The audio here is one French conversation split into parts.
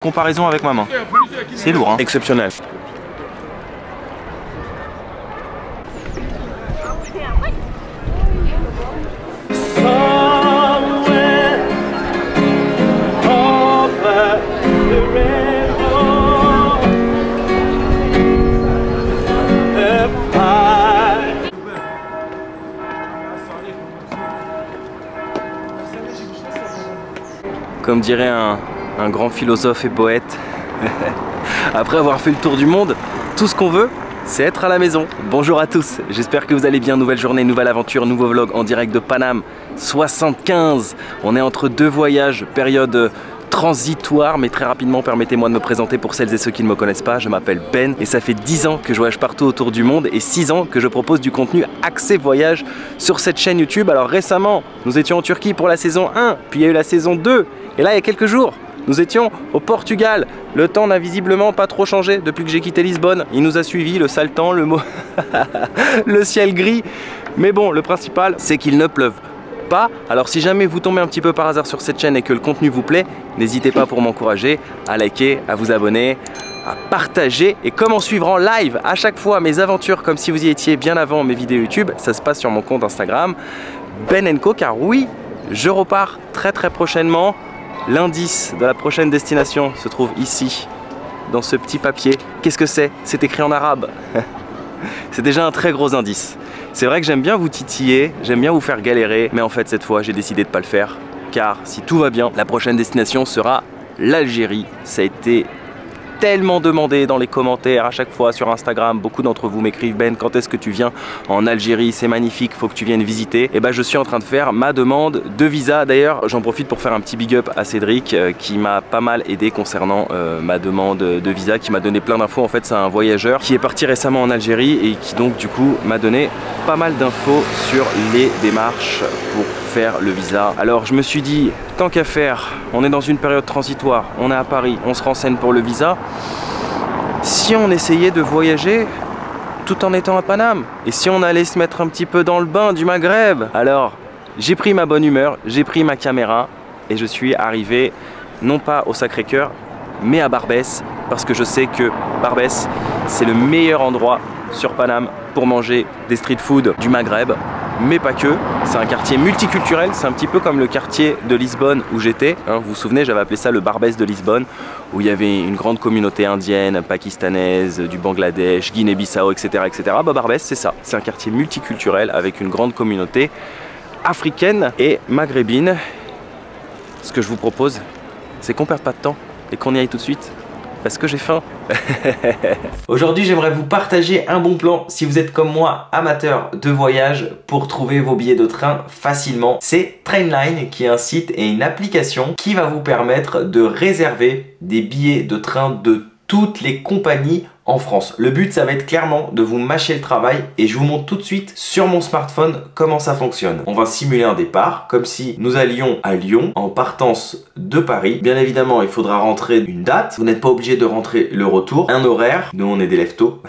Comparaison avec ma main. C'est lourd, hein. Exceptionnel. Comme dirait un grand philosophe et poète, après avoir fait le tour du monde, tout ce qu'on veut, c'est être à la maison. Bonjour à tous, j'espère que vous allez bien. Nouvelle journée, nouvelle aventure, nouveau vlog en direct de Paname 75. On est entre deux voyages, période transitoire, mais très rapidement, permettez-moi de me présenter pour celles et ceux qui ne me connaissent pas. Je m'appelle Ben et ça fait 10 ans que je voyage partout autour du monde et 6 ans que je propose du contenu axé voyage sur cette chaîne YouTube. Alors récemment, nous étions en Turquie pour la saison 1, puis il y a eu la saison 2 et là il y a quelques jours, nous étions au Portugal. Le temps n'a visiblement pas trop changé depuis que j'ai quitté Lisbonne. Il nous a suivi, le sale temps, le ciel gris. Mais bon, le principal, c'est qu'il ne pleuve pas. Alors si jamais vous tombez un petit peu par hasard sur cette chaîne et que le contenu vous plaît, n'hésitez pas pour m'encourager à liker, à vous abonner, à partager et comment suivre en live à chaque fois mes aventures comme si vous y étiez bien avant mes vidéos YouTube. Ça se passe sur mon compte Instagram Ben & Co, car oui, je repars très prochainement. L'indice de la prochaine destination se trouve ici, dans ce petit papier. Qu'est-ce que c'est? C'est écrit en arabe. C'est déjà un très gros indice. C'est vrai que j'aime bien vous titiller, j'aime bien vous faire galérer, mais en fait cette fois j'ai décidé de ne pas le faire, car si tout va bien, la prochaine destination sera l'Algérie. Ça a été tellement demandé dans les commentaires à chaque fois sur Instagram. Beaucoup d'entre vous m'écrivent: Ben, quand est-ce que tu viens en Algérie? C'est magnifique, faut que tu viennes visiter. Et ben je suis en train de faire ma demande de visa. D'ailleurs j'en profite pour faire un petit big up à Cédric qui m'a pas mal aidé concernant ma demande de visa, qui m'a donné plein d'infos. En fait c'est un voyageur qui est parti récemment en Algérie et qui donc du coup m'a donné pas mal d'infos sur les démarches pour faire le visa. Alors je me suis dit, tant qu'à faire, on est dans une période transitoire, on est à Paris, on se renseigne pour le visa. Si on essayait de voyager tout en étant à Paname, et si on allait se mettre un petit peu dans le bain du Maghreb? Alors j'ai pris ma bonne humeur, j'ai pris ma caméra et je suis arrivé non pas au Sacré-Cœur mais à Barbès, parce que je sais que Barbès c'est le meilleur endroit sur Paname pour manger des street food du Maghreb, mais pas que. C'est un quartier multiculturel, c'est un petit peu comme le quartier de Lisbonne où j'étais, hein. Vous vous souvenez, j'avais appelé ça le Barbès de Lisbonne, où il y avait une grande communauté indienne, pakistanaise, du Bangladesh, Guinée-Bissau, etc. Bah, Barbès c'est ça, c'est un quartier multiculturel avec une grande communauté africaine et maghrébine. Ce que je vous propose, c'est qu'on perde pas de temps et qu'on y aille tout de suite, parce que j'ai faim. Aujourd'hui j'aimerais vous partager un bon plan si vous êtes comme moi amateur de voyage pour trouver vos billets de train facilement. C'est Trainline qui est un site et une application qui va vous permettre de réserver des billets de train de toutes les compagnies en France. Le but ça va être clairement de vous mâcher le travail et je vous montre tout de suite sur mon smartphone comment ça fonctionne. On va simuler un départ comme si nous allions à Lyon en partance de Paris. Bien évidemment il faudra rentrer une date, vous n'êtes pas obligé de rentrer le retour, un horaire, nous on est des lève-tôt.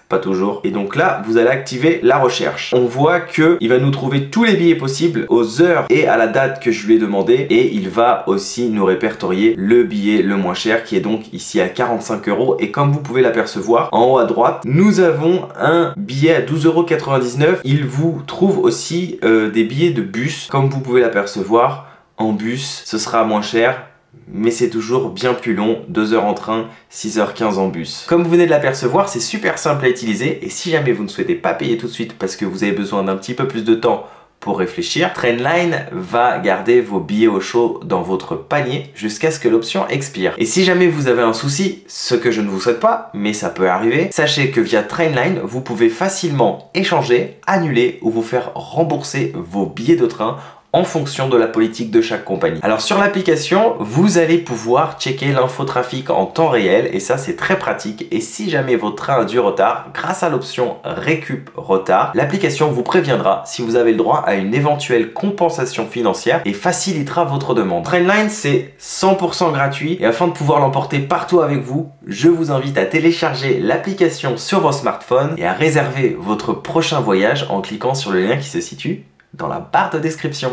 Pas toujours. Et donc là, vous allez activer la recherche. On voit que il va nous trouver tous les billets possibles aux heures et à la date que je lui ai demandé. Et il va aussi nous répertorier le billet le moins cher qui est donc ici à 45 €. Et comme vous pouvez l'apercevoir, en haut à droite, nous avons un billet à 12,99 €. Il vous trouve aussi des billets de bus. Comme vous pouvez l'apercevoir, en bus, ce sera moins cher. Mais c'est toujours bien plus long, 2 heures en train, 6h15 en bus. Comme vous venez de l'apercevoir, c'est super simple à utiliser et si jamais vous ne souhaitez pas payer tout de suite parce que vous avez besoin d'un petit peu plus de temps pour réfléchir, Trainline va garder vos billets au chaud dans votre panier jusqu'à ce que l'option expire. Et si jamais vous avez un souci, ce que je ne vous souhaite pas, mais ça peut arriver, sachez que via Trainline, vous pouvez facilement échanger, annuler ou vous faire rembourser vos billets de train en fonction de la politique de chaque compagnie. Alors sur l'application, vous allez pouvoir checker l'infotrafic en temps réel et ça c'est très pratique. Et si jamais votre train a du retard, grâce à l'option récup retard, l'application vous préviendra si vous avez le droit à une éventuelle compensation financière et facilitera votre demande. Trainline c'est 100% gratuit et afin de pouvoir l'emporter partout avec vous, je vous invite à télécharger l'application sur vos smartphones et à réserver votre prochain voyage en cliquant sur le lien qui se situe dans la barre de description.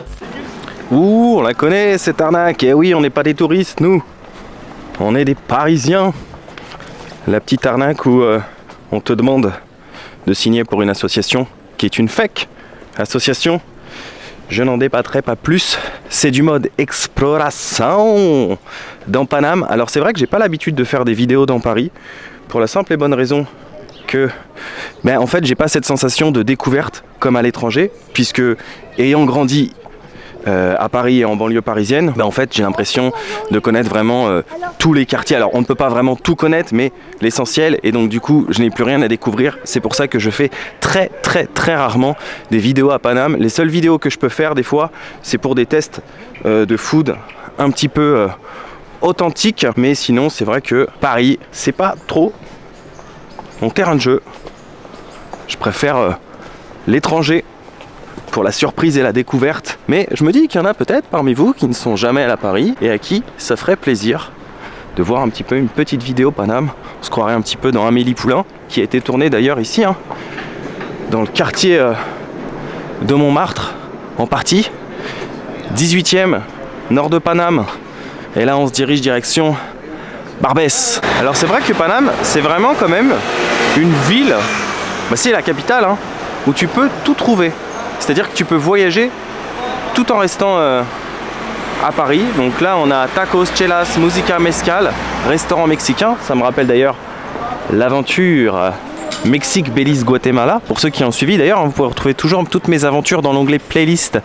Ouh, on la connaît cette arnaque. Eh oui, on n'est pas des touristes, nous. On est des Parisiens. La petite arnaque où on te demande de signer pour une association qui est une fake association. Je n'en débattrai pas plus. C'est du mode exploration dans Paname. Alors c'est vrai que j'ai pas l'habitude de faire des vidéos dans Paris pour la simple et bonne raison que en fait j'ai pas cette sensation de découverte comme à l'étranger, puisque ayant grandi à Paris et en banlieue parisienne, en fait j'ai l'impression de connaître vraiment tous les quartiers. Alors on ne peut pas vraiment tout connaître, mais l'essentiel, et donc du coup je n'ai plus rien à découvrir. C'est pour ça que je fais très rarement des vidéos à Paname. Les seules vidéos que je peux faire des fois, c'est pour des tests de food un petit peu authentiques, mais sinon c'est vrai que Paris c'est pas trop mon terrain de jeu. Je préfère l'étranger pour la surprise et la découverte. Mais je me dis qu'il y en a peut-être parmi vous qui ne sont jamais allés à Paris et à qui ça ferait plaisir de voir un petit peu une petite vidéo Paname. On se croirait un petit peu dans Amélie Poulain, qui a été tournée d'ailleurs ici, dans le quartier de Montmartre, en partie. 18e, nord de Paname. Et là on se dirige direction Barbès. Alors c'est vrai que Paname, c'est vraiment quand même une ville, c'est la capitale, où tu peux tout trouver. C'est-à-dire que tu peux voyager tout en restant à Paris. Donc là on a tacos, chelas, musica, mezcal, restaurant mexicain. Ça me rappelle d'ailleurs l'aventure Mexique, Belize, Guatemala. Pour ceux qui ont suivi d'ailleurs, vous pouvez retrouver toujours toutes mes aventures dans l'onglet playlist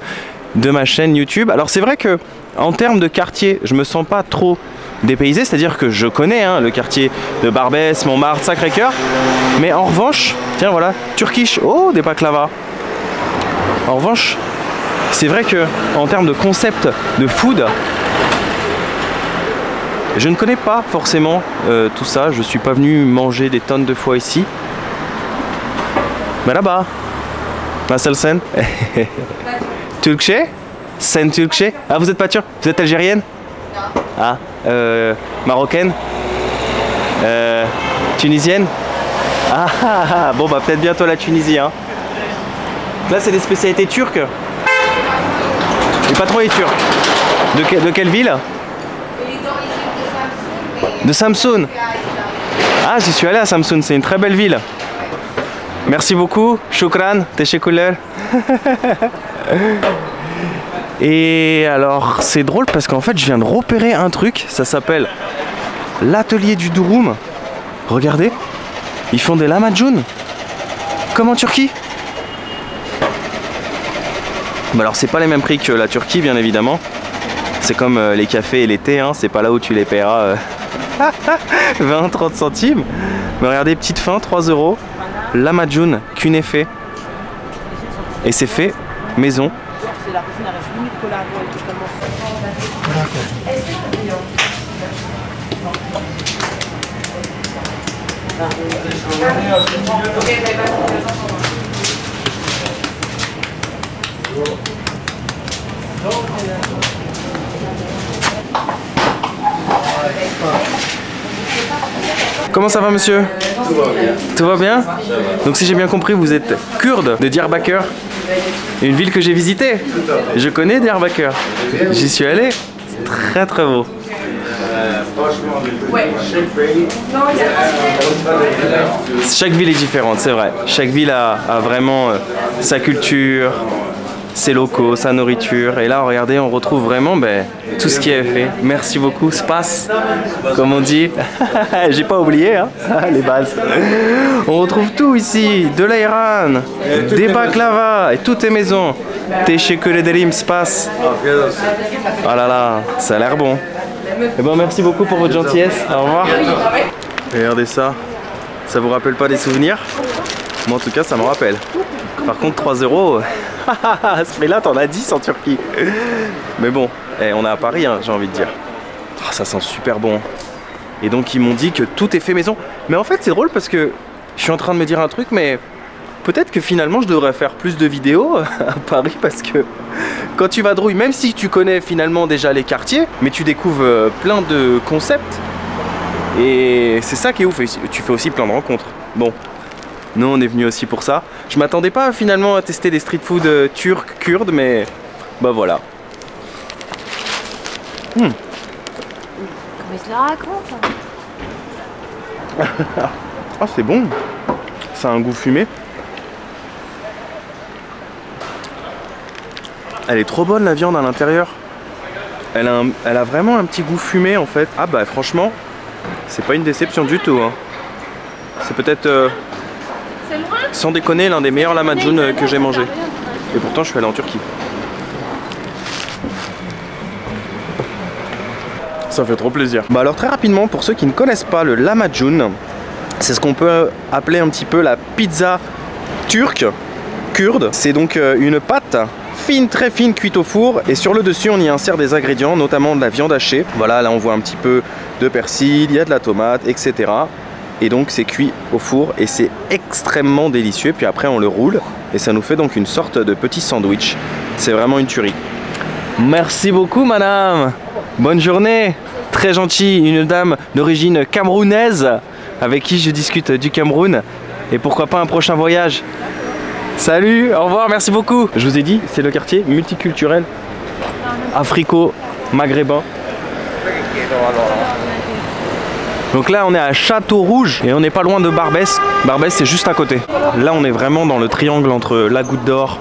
de ma chaîne YouTube. Alors c'est vrai que en termes de quartier, je me sens pas trop dépaysé, c'est-à-dire que je connais le quartier de Barbès, Montmartre, Sacré-Cœur, mais en revanche, tiens voilà, Turkish, oh des baklava. En revanche, c'est vrai que en termes de concept de food, je ne connais pas forcément tout ça. Je suis pas venu manger des tonnes de fois ici. Merhaba. Nasılsın? Türkçe? Sen Türkçe? Ah, vous êtes pas turc? Vous êtes algérienne? Ah, marocaine? Tunisienne? Ah, bon bah peut-être bientôt la Tunisie. Là c'est des spécialités turques. J'ai pas trop les turcs. De quelle ville? De Samsun. Ah, j'y suis allé à Samsun, c'est une très belle ville. Merci beaucoup, shukran, teşekkürler. Et alors c'est drôle parce qu'en fait je viens de repérer un truc, ça s'appelle l'atelier du durum. Regardez, ils font des lahmacun comme en Turquie. Alors c'est pas les mêmes prix que la Turquie bien évidemment. C'est comme les cafés et les thés, c'est pas là où tu les paieras 20-30 centimes. Mais regardez, petite fin, 3 €. Lahmacun kunefe. Et c'est fait maison. Comment ça va monsieur? Tout va bien. Tout va bien? Donc si j'ai bien compris, vous êtes kurde de Diyarbakır, une ville que j'ai visitée. Je connais Diyarbakır, j'y suis allé, c'est très beau. Chaque ville est différente, c'est vrai. Chaque ville a vraiment sa culture, ses locaux, sa nourriture. Et là, regardez, on retrouve vraiment tout ce qui est fait. Merci beaucoup, Spas, comme on dit. J'ai pas oublié les bases. On retrouve tout ici, de l'ayran, des baklava, et tout est maison. Teşekkür ederim, Spas. Oh là là, ça a l'air bon. Et bon, merci beaucoup pour votre gentillesse. Au revoir. Regardez ça. Ça vous rappelle pas des souvenirs? Moi en tout cas ça me rappelle. Par contre 3 €, à ce prix là t'en as 10 en Turquie. Mais bon, on est à Paris j'ai envie de dire. Oh, ça sent super bon. Et donc ils m'ont dit que tout est fait maison. Mais en fait c'est drôle parce que je suis en train de me dire un truc, mais peut-être que finalement je devrais faire plus de vidéos à Paris, parce que quand tu vas drouille, même si tu connais finalement déjà les quartiers, mais tu découvres plein de concepts. Et c'est ça qui est ouf, et tu fais aussi plein de rencontres. Bon, nous on est venus aussi pour ça. Je m'attendais pas finalement à tester des street food turcs, kurdes, mais bah voilà. mais je la raconte. Ah, c'est bon. Ça a un goût fumé. Elle est trop bonne la viande à l'intérieur. Elle a vraiment un petit goût fumé en fait. Ah bah franchement, c'est pas une déception du tout. Hein. C'est peut-être, sans déconner, l'un des meilleurs lahmacun que j'ai mangé. Et pourtant je suis allé en Turquie. Ça fait trop plaisir. Bah alors très rapidement, pour ceux qui ne connaissent pas le lahmacun, c'est ce qu'on peut appeler un petit peu la pizza turque, kurde. C'est donc une pâte fine, très fine, cuite au four, et sur le dessus on y insère des ingrédients, notamment de la viande hachée. Voilà, là on voit un petit peu de persil, il y a de la tomate, etc. Et donc c'est cuit au four et c'est extrêmement délicieux. Puis après on le roule et ça nous fait donc une sorte de petit sandwich. C'est vraiment une tuerie. Merci beaucoup madame. Bonne journée. Très gentille, une dame d'origine camerounaise avec qui je discute du Cameroun. Et pourquoi pas un prochain voyage. Salut, au revoir, merci beaucoup. Je vous ai dit, c'est le quartier multiculturel africo-maghrébin. Donc là, on est à Château-Rouge et on n'est pas loin de Barbès. Barbès, c'est juste à côté. Là, on est vraiment dans le triangle entre la Goutte d'Or,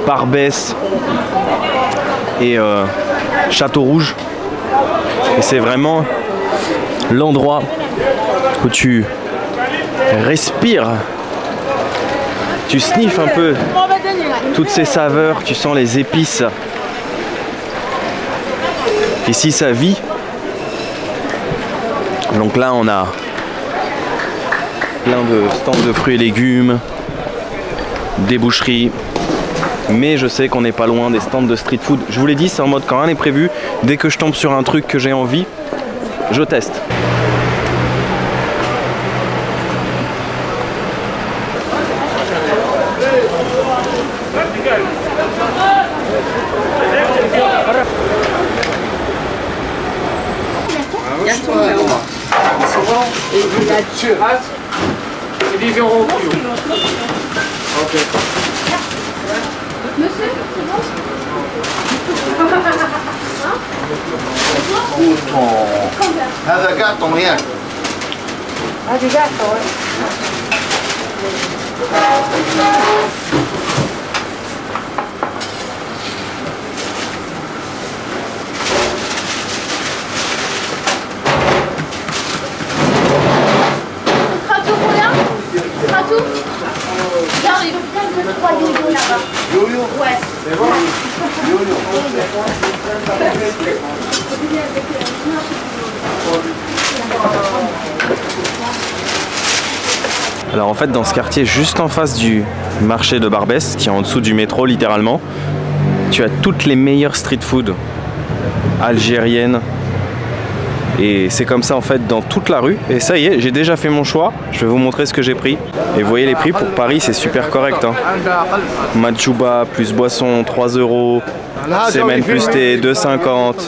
Barbès et Château-Rouge. Et c'est vraiment l'endroit où tu respires. Tu sniffes un peu toutes ces saveurs, tu sens les épices. Ici, ça vit. Donc là, on a plein de stands de fruits et légumes, des boucheries. Mais je sais qu'on n'est pas loin des stands de street food. Je vous l'ai dit, c'est en mode quand rien n'est prévu. Dès que je tombe sur un truc que j'ai envie, je teste. هذا قاطع وياك. هذه قاطع. Yo-yo. Ouais. C'est bon. Yo-yo. Alors en fait dans ce quartier juste en face du marché de Barbès, qui est en dessous du métro littéralement, tu as toutes les meilleures street food algériennes. Et c'est comme ça en fait dans toute la rue. Et ça y est, j'ai déjà fait mon choix. Je vais vous montrer ce que j'ai pris. Et vous voyez les prix pour Paris, c'est super correct. Hein. Matchouba plus boisson 3 €. Semaine plus thé 2,50. Et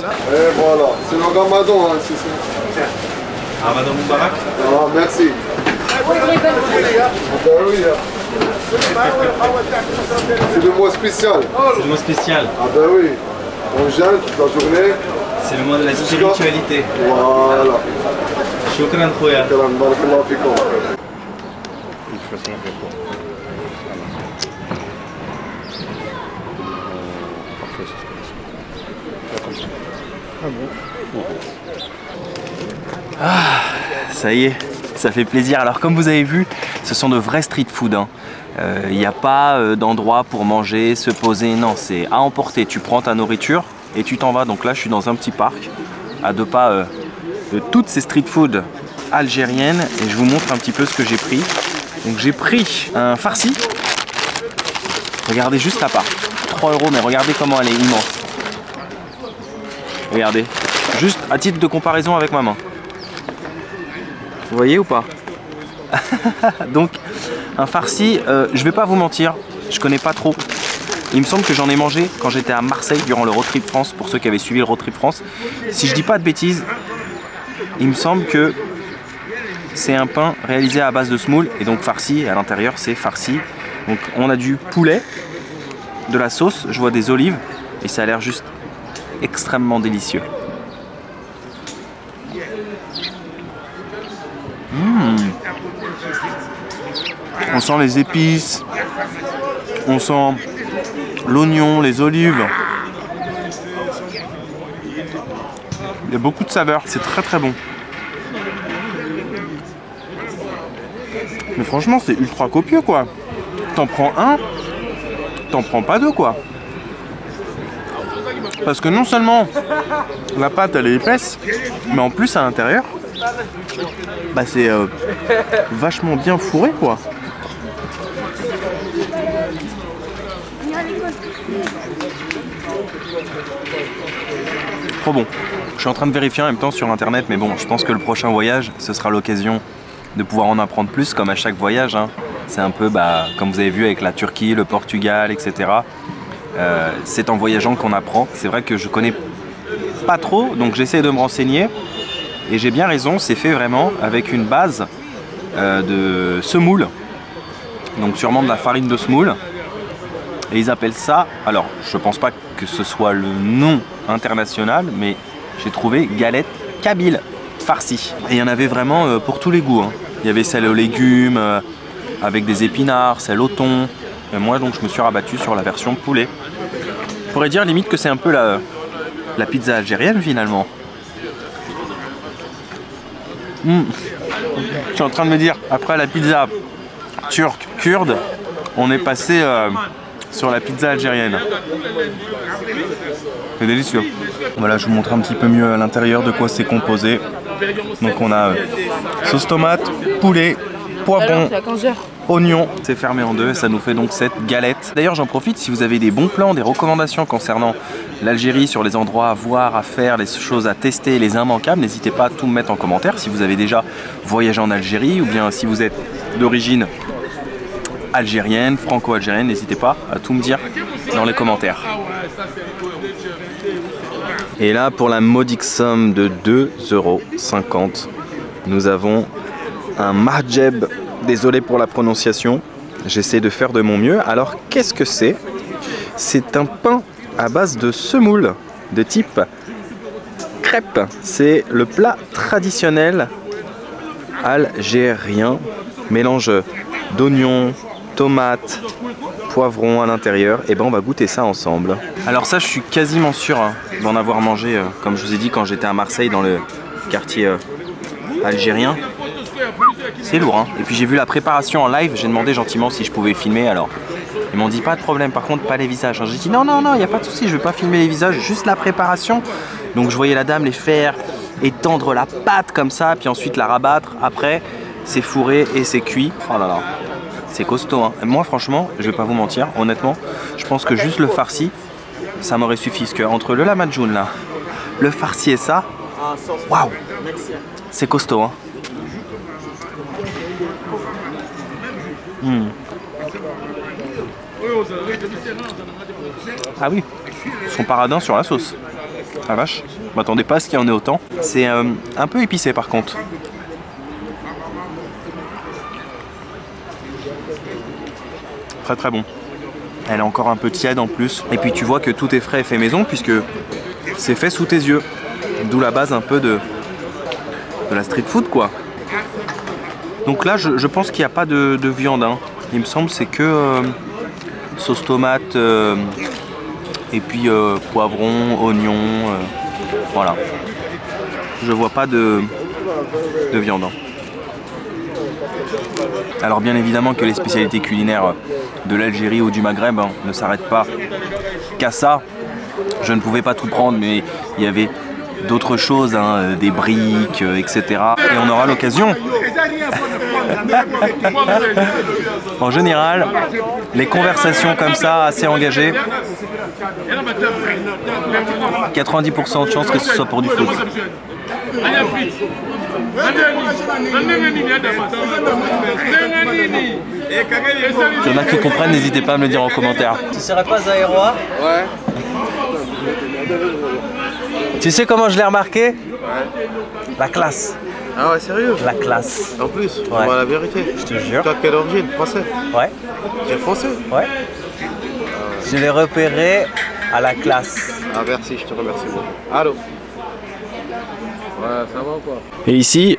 voilà, c'est le ramadan, hein, c'est ça. Ramadan Moubarak. Ah, merci. C'est le mois spécial. C'est le mois spécial. Ah ben oui, on jeûne toute la journée. C'est le mois de la spiritualité. Voilà. Shukran khoya. Barakallahu fikoum. Ah, ça y est, ça fait plaisir. Alors comme vous avez vu, ce sont de vrais street food. Il n'y a pas d'endroit pour manger, se poser. Non, c'est à emporter. Tu prends ta nourriture et tu t'en vas. Donc là, je suis dans un petit parc à 2 pas de toutes ces street food algériennes. Et je vous montre un petit peu ce que j'ai pris. Donc j'ai pris un farci. Regardez juste la part. 3 €, mais regardez comment elle est immense. Regardez. Juste à titre de comparaison avec ma main. Vous voyez ou pas? Donc un farci, je vais pas vous mentir, je connais pas trop. Il me semble que j'en ai mangé quand j'étais à Marseille durant le Road Trip France, pour ceux qui avaient suivi le Road Trip France. Si je dis pas de bêtises, il me semble que c'est un pain réalisé à base de semoule et donc farci, à l'intérieur c'est farci. Donc on a du poulet, de la sauce, je vois des olives et ça a l'air juste extrêmement délicieux. On sent les épices, on sent l'oignon, les olives. Il y a beaucoup de saveurs, c'est très très bon. Mais franchement, c'est ultra copieux quoi. T'en prends un, t'en prends pas deux quoi. Parce que non seulement la pâte elle est épaisse, mais en plus à l'intérieur, bah c'est vachement bien fourré quoi. Trop bon. Je suis en train de vérifier en même temps sur internet, mais bon, je pense que le prochain voyage, ce sera l'occasion de pouvoir en apprendre plus, comme à chaque voyage. Hein. C'est un peu, bah, comme vous avez vu avec la Turquie, le Portugal, etc. C'est en voyageant qu'on apprend. C'est vrai que je connais pas trop, donc j'essaie de me renseigner. Et j'ai bien raison, c'est fait vraiment avec une base de semoule. Donc sûrement de la farine de semoule. Et ils appellent ça, alors je pense pas que ce soit le nom international, mais j'ai trouvé galette kabyle farcie. Et il y en avait vraiment pour tous les goûts. Hein. Il y avait celle aux légumes, avec des épinards, celle au thon. Et moi donc je me suis rabattu sur la version poulet. On pourrait dire limite que c'est un peu la pizza algérienne finalement. Je suis en train de me dire, après la pizza turque, kurde, on est passé sur la pizza algérienne. C'est délicieux. Voilà, je vous montre un petit peu mieux à l'intérieur de quoi c'est composé. Donc on a sauce tomate, poulet, poivron, oignon. C'est fermé en deux et ça nous fait donc cette galette. D'ailleurs j'en profite, si vous avez des bons plans, des recommandations concernant l'Algérie, sur les endroits à voir, à faire, les choses à tester, les immanquables, n'hésitez pas à tout me mettre en commentaire. Si vous avez déjà voyagé en Algérie ou bien si vous êtes d'origine algérienne, franco-algérienne, n'hésitez pas à tout me dire dans les commentaires. Et là, pour la modique somme de 2,50 €, nous avons un mahjeb. Désolé pour la prononciation, j'essaie de faire de mon mieux. Alors, qu'est-ce que c'est? C'est un pain à base de semoule de type crêpe. C'est le plat traditionnel algérien. Mélange d'oignons, tomates, poivrons à l'intérieur. Et ben on va goûter ça ensemble. Alors ça, je suis quasiment sûr d'en avoir mangé, comme je vous ai dit, quand j'étais à Marseille dans le quartier algérien. C'est lourd hein. Et puis j'ai vu la préparation en live, j'ai demandé gentiment si je pouvais filmer. Alors ils m'ont dit pas de problème, par contre pas les visages. J'ai dit non, il n'y a pas de souci, je vais pas filmer les visages, juste la préparation. Donc je voyais la dame les faire, étendre la pâte comme ça, puis ensuite la rabattre. Après c'est fourré et c'est cuit. Oh là là, c'est costaud hein. Moi franchement, je vais pas vous mentir, honnêtement, je pense que juste le farci, ça m'aurait suffi. Parce que entre le lamadjoun là, le farci et ça, waouh, c'est costaud hein. Ah oui, son paradin sur la sauce. La vache, je m'attendais pas à ce qu'il y en ait autant. C'est un peu épicé par contre. Très très bon. Elle est encore un peu tiède en plus. Et puis tu vois que tout est frais et fait maison puisque c'est fait sous tes yeux. D'où la base un peu de la street food quoi. Donc là je pense qu'il n'y a pas de viande hein. Il me semble c'est que sauce tomate et puis poivron, oignon, voilà. Je vois pas de viande hein. Alors bien évidemment que les spécialités culinaires de l'Algérie ou du Maghreb hein, ne s'arrêtent pas qu'à ça. Je ne pouvais pas tout prendre mais il y avait d'autres choses, hein, des briques, etc. Et on aura l'occasion. En général, les conversations comme ça, assez engagées, 90% de chances que ce soit pour du foot. Il y en a qui comprennent, n'hésitez pas à me le dire en commentaire. Tu serais pas Zaïrois? Ouais. Tu sais comment je l'ai remarqué? Ouais. La classe. Ah ouais, sérieux? La classe. En plus, Ouais. la vérité. Je te jure. Toi, quelle origine? Français? Ouais. Tu es français? Ouais. Je l'ai repéré à la classe. Ah merci, je te remercie beaucoup. Allô? Et ici,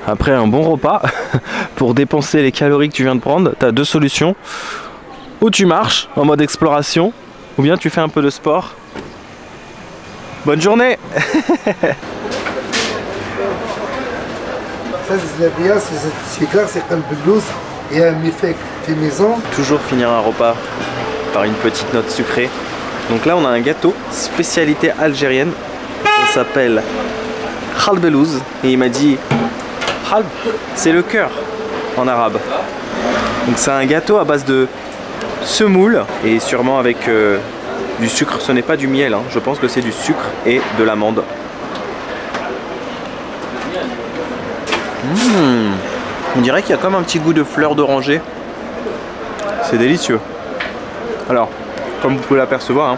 après un bon repas, pour dépenser les calories que tu viens de prendre, tu as deux solutions. Ou tu marches en mode exploration, ou bien tu fais un peu de sport. Bonne journée. Ça, c'est bien, c'est clair, c'est comme le blues. Il y a un effet fait maison. Toujours finir un repas par une petite note sucrée. Donc là, on a un gâteau, spécialité algérienne. Ça s'appelle khalbelouz. Et il m'a dit, khalb, c'est le cœur en arabe. Donc c'est un gâteau à base de semoule et sûrement avec du sucre. Ce n'est pas du miel, hein. Je pense que c'est du sucre et de l'amande. On dirait qu'il y a comme un petit goût de fleur d'oranger. C'est délicieux. Alors, comme vous pouvez l'apercevoir, hein,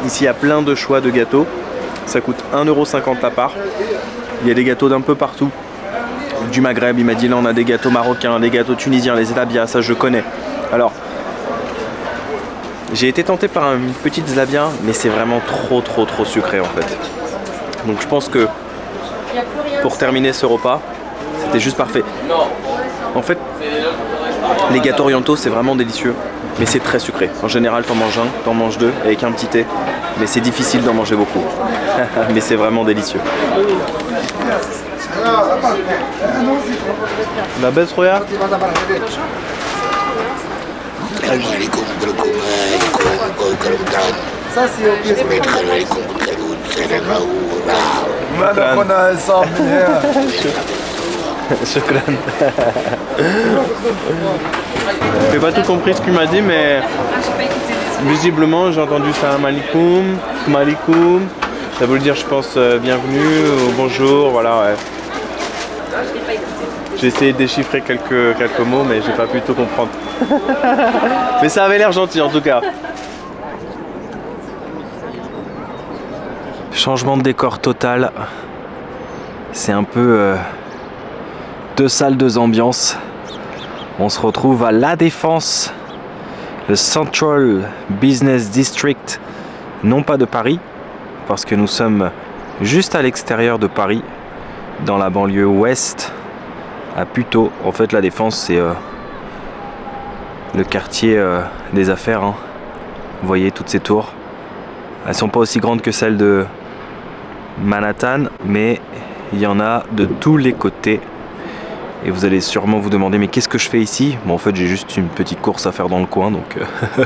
ici il y a plein de choix de gâteaux. Ça coûte 1,50 € la part. Il y a des gâteaux d'un peu partout. Du Maghreb, il m'a dit là on a des gâteaux marocains, des gâteaux tunisiens, les zlabia, ça je connais. Alors, j'ai été tenté par une petite zlabia, mais c'est vraiment trop sucré en fait. Donc je pense que pour terminer ce repas, c'était juste parfait. En fait, les gâteaux orientaux c'est vraiment délicieux, mais c'est très sucré. En général, t'en manges un, t'en manges deux avec un petit thé, mais c'est difficile d'en manger beaucoup. Mais c'est vraiment délicieux. La baisse roya. Ça, c'est ok. J'ai pas tout compris ce qu'il m'a dit, mais visiblement j'ai entendu salam alaikum, malikoum. Ça veut dire je pense bienvenue ou bonjour, voilà ouais. J'ai essayé de déchiffrer quelques mots mais j'ai pas pu tout comprendre. Mais ça avait l'air gentil en tout cas. Changement de décor total. C'est un peu deux salles, deux ambiances. On se retrouve à La Défense, le Central Business District, non pas de Paris, parce que nous sommes juste à l'extérieur de Paris, dans la banlieue ouest, à Puteaux. En fait, La Défense, c'est le quartier des affaires. Hein. Vous voyez toutes ces tours. Elles sont pas aussi grandes que celles de Manhattan, mais il y en a de tous les côtés. Et vous allez sûrement vous demander mais qu'est-ce que je fais ici? Bon, en fait j'ai juste une petite course à faire dans le coin, donc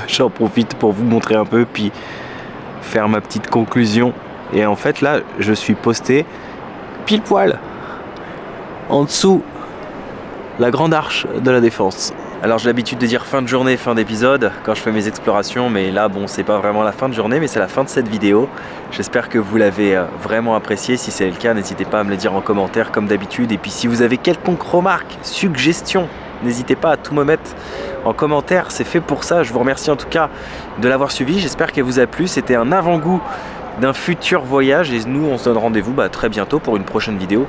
j'en profite pour vous montrer un peu puis faire ma petite conclusion. Et en fait là je suis posté pile poil en dessous la grande arche de La Défense. Alors j'ai l'habitude de dire fin de journée, fin d'épisode quand je fais mes explorations, mais là bon c'est pas vraiment la fin de journée mais c'est la fin de cette vidéo. J'espère que vous l'avez vraiment apprécié. Si c'est le cas, n'hésitez pas à me le dire en commentaire comme d'habitude. Et puis si vous avez quelconque remarque, suggestion, n'hésitez pas à tout me mettre en commentaire, c'est fait pour ça. Je vous remercie en tout cas de l'avoir suivi, j'espère qu'elle vous a plu. C'était un avant-goût d'un futur voyage et nous on se donne rendez-vous très bientôt pour une prochaine vidéo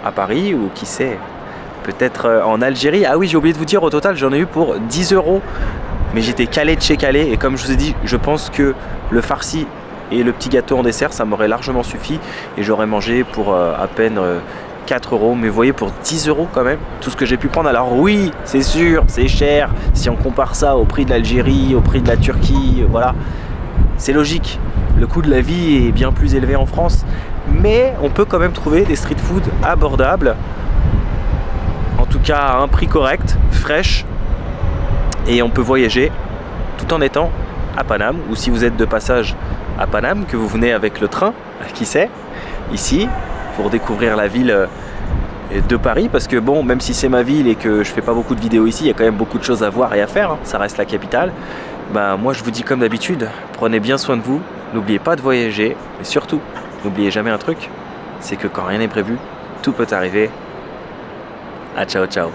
à Paris ou qui sait, peut-être en Algérie. Ah oui, j'ai oublié de vous dire, au total j'en ai eu pour 10 €, mais j'étais calé de chez calé et comme je vous ai dit, je pense que le farci et le petit gâteau en dessert ça m'aurait largement suffi et j'aurais mangé pour à peine 4 €, mais vous voyez pour 10 € quand même tout ce que j'ai pu prendre. Alors oui c'est sûr c'est cher si on compare ça au prix de l'Algérie, au prix de la Turquie, voilà c'est logique, le coût de la vie est bien plus élevé en France, mais on peut quand même trouver des street food abordables, en tout cas à un prix correct, fraîche, et on peut voyager tout en étant à Paname, ou si vous êtes de passage à Paname, que vous venez avec le train, qui sait, ici, pour découvrir la ville de Paris, parce que bon, même si c'est ma ville et que je fais pas beaucoup de vidéos ici, il y a quand même beaucoup de choses à voir et à faire, hein, ça reste la capitale. Bah, moi je vous dis comme d'habitude, prenez bien soin de vous, n'oubliez pas de voyager, mais surtout, n'oubliez jamais un truc, c'est que quand rien n'est prévu, tout peut arriver. Ah, ciao ciao.